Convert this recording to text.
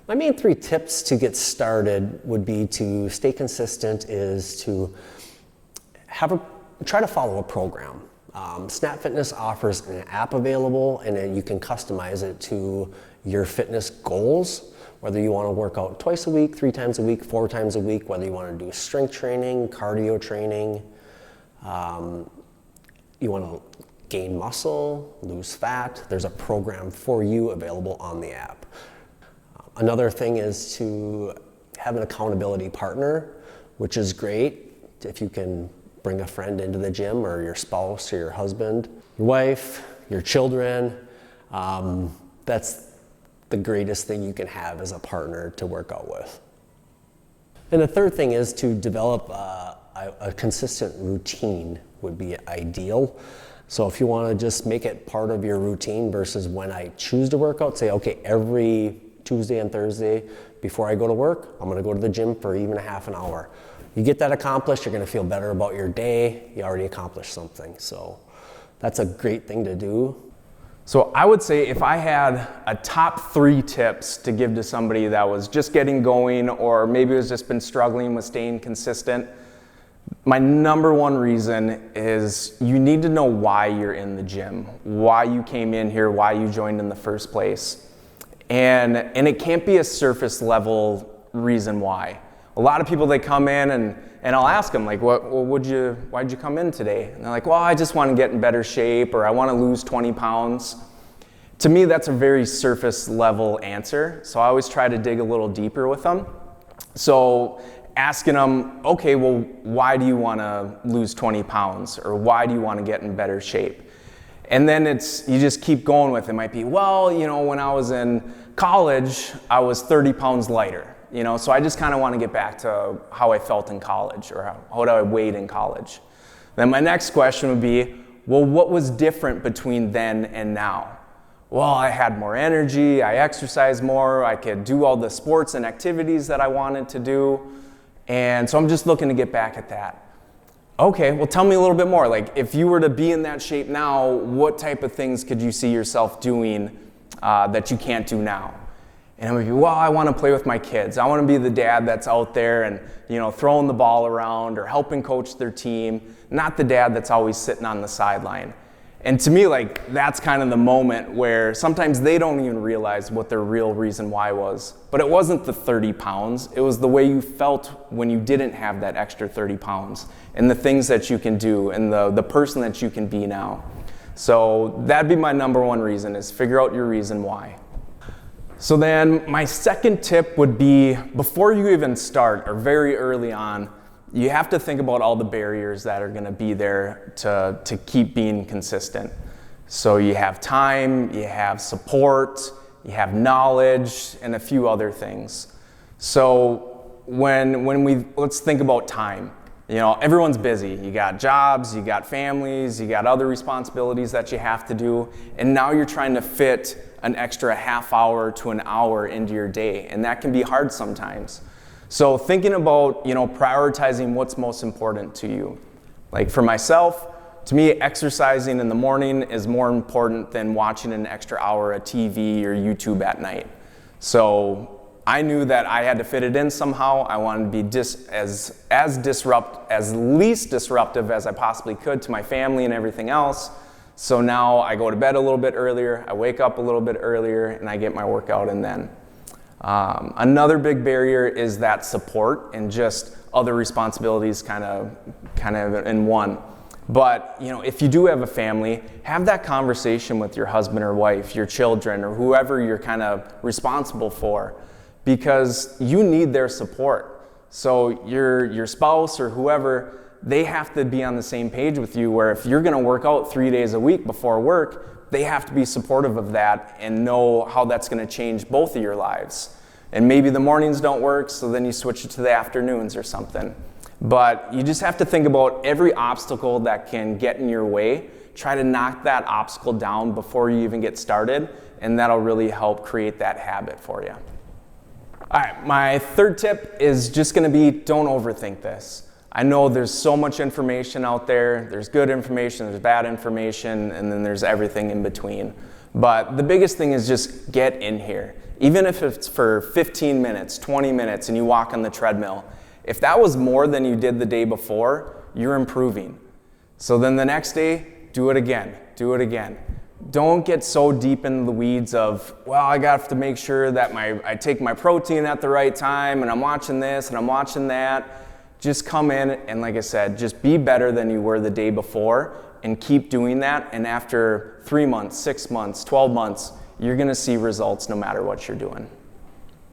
My main 3 tips to get started would be to stay consistent, is to try to follow a program. Snap Fitness offers an app available, and then you can customize it to your fitness goals, whether you want to work out twice a week, 3 times a week, 4 times a week, whether you want to do strength training, cardio training, you want to gain muscle, lose fat. There's a program for you available on the app. Another thing is to have an accountability partner, which is great if you can bring a friend into the gym, or your spouse or your husband, your wife, your children. That's the greatest thing you can have as a partner to work out with. And the third thing is to develop a consistent routine would be ideal. So if you want to just make it part of your routine versus when I choose to work out, say, okay, every Tuesday and Thursday before I go to work, I'm going to go to the gym for even a half an hour. You get that accomplished, you're going to feel better about your day. You already accomplished something. So that's a great thing to do. So I would say if I had a top 3 tips to give to somebody that was just getting going, or maybe has just been struggling with staying consistent, my number 1 reason is you need to know why you're in the gym, why you came in here, why you joined in the first place. And it can't be a surface level reason why. A lot of people, they come in and I'll ask them, like, why'd you come in today? And they're like, well, I just want to get in better shape, or I want to lose 20 pounds. To me, that's a very surface level answer. So I always try to dig a little deeper with them. So asking them, okay, well, why do you want to lose 20 pounds? Or why do you want to get in better shape? And then you just keep going with it. It might be, well, when I was in college, I was 30 pounds lighter, so I just kind of want to get back to how I felt in college, or how I weighed in college. Then my next question would be, well, what was different between then and now? Well, I had more energy, I exercised more, I could do all the sports and activities that I wanted to do, and so I'm just looking to get back at that. Okay, well, tell me a little bit more. Like, if you were to be in that shape now, what type of things could you see yourself doing that you can't do now? And I'm like, well, I want to play with my kids. I want to be the dad that's out there and, throwing the ball around or helping coach their team, not the dad that's always sitting on the sideline. And to me, like, that's kind of the moment where sometimes they don't even realize what their real reason why was. But it wasn't the 30 pounds. It was the way you felt when you didn't have that extra 30 pounds, and the things that you can do, and the person that you can be now. So that'd be my number 1 reason, is figure out your reason why. So then my second tip would be, before you even start, or very early on, you have to think about all the barriers that are going to be there to keep being consistent. So you have time, you have support, you have knowledge, and a few other things. So let's think about time. Everyone's busy. You got jobs, you got families, you got other responsibilities that you have to do, and now you're trying to fit an extra half hour to an hour into your day, and that can be hard sometimes. So thinking about, prioritizing what's most important to you. Like for myself, to me, exercising in the morning is more important than watching an extra hour of TV or YouTube at night. So I knew that I had to fit it in somehow. I wanted to be as least disruptive as I possibly could to my family and everything else. So now I go to bed a little bit earlier, I wake up a little bit earlier, and I get my workout in then. Another big barrier is that support and just other responsibilities kind of in one. But if you do have a family, have that conversation with your husband or wife, your children, or whoever you're kind of responsible for, because you need their support. So your spouse or whoever, they have to be on the same page with you, where if you're going to work out 3 days a week before work, they have to be supportive of that and know how that's going to change both of your lives. And maybe the mornings don't work, so then you switch it to the afternoons or something. But you just have to think about every obstacle that can get in your way. Try to knock that obstacle down before you even get started, and that'll really help create that habit for you. All right, my third tip is just gonna be, don't overthink this. I know there's so much information out there. There's good information, there's bad information, and then there's everything in between. But the biggest thing is just get in here. Even if it's for 15 minutes, 20 minutes, and you walk on the treadmill, if that was more than you did the day before, you're improving. So then the next day, do it again, do it again. Don't get so deep into the weeds of, well, I have to make sure that I take my protein at the right time, and I'm watching this, and I'm watching that. Just come in, and like I said, just be better than you were the day before, and keep doing that, and after 3 months, 6 months, 12 months, you're gonna see results no matter what you're doing.